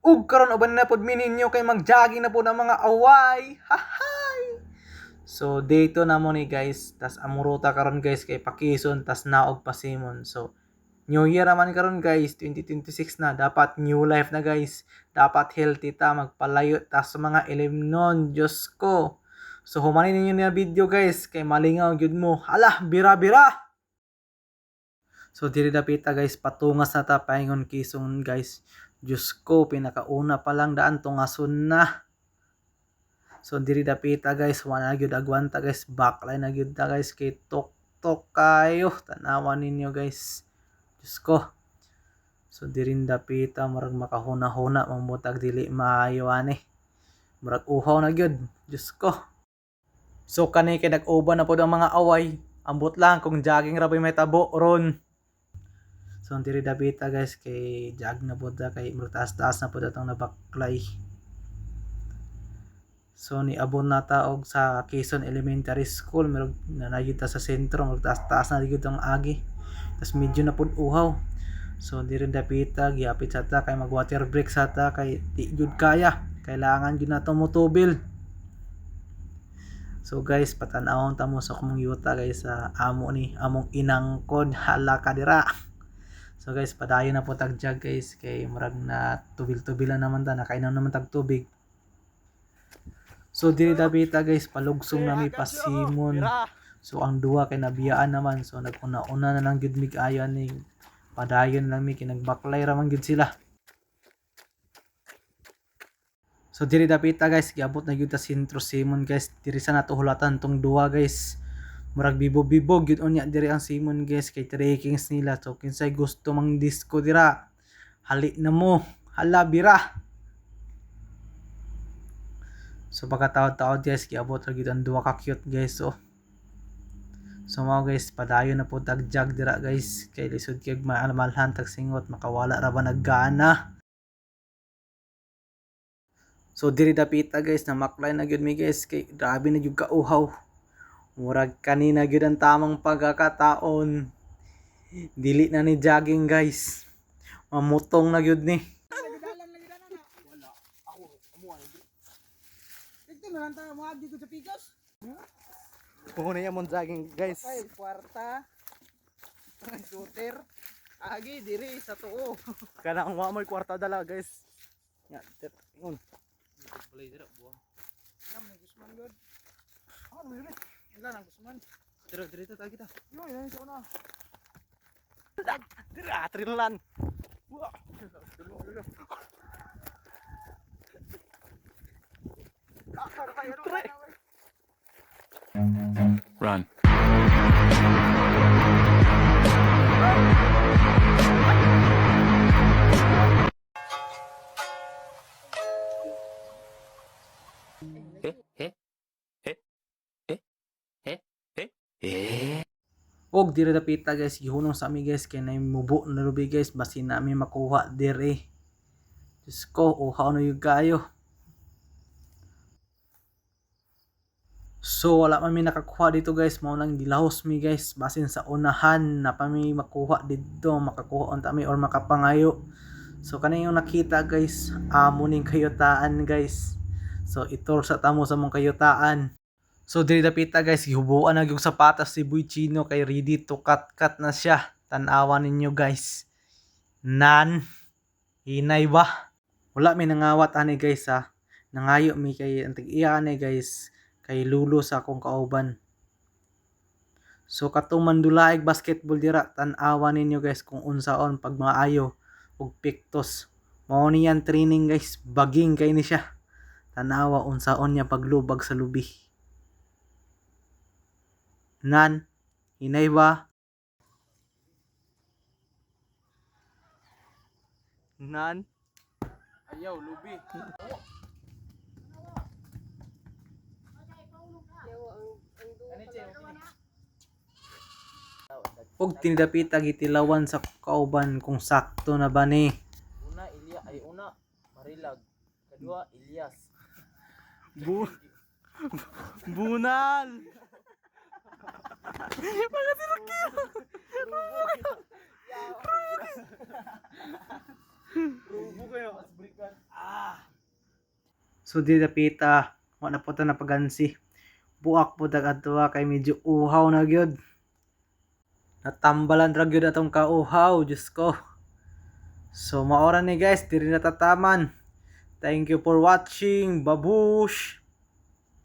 Ug karon uban na pod mininyo kay mag-jogging na po ng mga away. Hahay. So dito na mo ni guys, tas amuruta karon guys kay Pakison tas naog Pasimon. So New Year naman karon guys, 2026 na, dapat new life na guys. Dapat healthy ta, magpalayo ta sa mga ilimnon, Diyos ko. So humanin ninyo na video guys, kay malingaw gyud mo. Hala, bira-bira. So diri dapita guys, patungas na ta paingon Quezon guys. Diyos ko, pinakauna pa lang daan tungason na. So diri dapita guys, wala gyud agwanta guys, backline na gyud ta guys kay tok kayo. Tanawan ninyo guys. Diyos ko. So dirin dapita murag makahuna-huna mamutag dili maayo ani. Murag uhaw na gyud. Diyos ko. So kani kay nag-uban na pod ang mga away. Ambot lang kung jogging ra may tabo ron. So diri dapita guys kay jog na pod kay murag taas-taas na pod atong nabaklay. So ni abon na ta og sa Quezon Elementary School, murag nanayud ta sa sentro, murag taas-taas na gyud ang agi. Tas medyo na pod uhaw. So diri dapita giapit sa ta kay mag water break sa ta kay di jud kaya. Kailangan jud nato motubil. So guys, patan-awon ta mo sa kumong yuta guys sa amo ni among inangkod, hala ka dira. So guys, padayon na po tag jog guys kay murag na tubil-tubilan naman ta, nakainom naman tag tubig. So diri dapita guys, palugsong na mi Pasimon. So ang duha kay nabiyaan naman, so naguna-una na lang gyud mig ayon ni padayon lang mi kinagbaklay ra man gyud sila. So diri dapita guys, giabot na gyud ta sentro Simon guys. Diri sa natuhulatan tong duha guys. Murag bibo-bibo gyud unya diri ang Simon guys kay trekkings nila. So kinsay gusto mang disco dira, hali na mo. Hala bira. So pagkataod-taod guys, giabot ra gyud ang duha ka cute guys. So mao guys, padayon na po tag jog dira guys kay lisod kay malhan tag singot, makawala ra ba naggana. So diri dapita guys, na maklay na gyud mi guys kay grabe na gyud kauhaw. Murag kanina gyud ang tamang pagkakataon. Dili na ni jogging guys. Mamutong na gyud ni. Wala. Ako amuan. Dito na lang tayo mga dito sa Picos. Kuno ya mon jogging guys. Ay, kwarta. Shooter. Agi diri sa tuo. Kana ang wa mo'y kwarta dala guys. Nya, ingon. Balay dira buang. Nam ni Gusman god. Ano yun? Ilan ang Gusman? Dito ta kita. Yo, yan sa una. Dira trilan. Wah. Run. Og diri dapita guys, gihunong sa ami guys kay nay mubo na rubi guys, basin nami makuha diri. Diyos ko, uhaw na yung kayo. So wala man mi nakakuha dito guys, mao nang gilahos mi guys, basin sa unahan na pa mi makuha dito, makakuha on mi or makapangayo. So kanang yung nakita guys, amo ning kayutaan guys. So itur sa tamo sa mong kayutaan. So diri dapita guys, gihubuan na yung sapatas si Boy Chino kay ready to cut na siya. Tanawan ninyo guys. Nan hinay ba? Wala mi nangawat ani guys ha. Nangayo mi kay antig iya ani guys kay lulo sa akong kauban. So katong mandulaig basketball dira, tan-awan ninyo guys kung unsaon pag maayo og piktos. Mao niyan training guys, baging kay ni siya. Tanawa unsaon niya paglubag sa lubi. Nan, hinay ba? Nan? Ayaw, lubi. Og tinidapita gitilawan sa kauban kung sakto na ba ni. Una, Marilag. Kadua, Ilyas. Bunal! Rubo kayo. So di dapita, wala po ta napagansi. Buak po tag adto kay medyo uhaw na gyud. Natambalan ra gyud atong kauhaw, Diyos ko. So maora ni guys, diri natataman. Thank you for watching. Babush!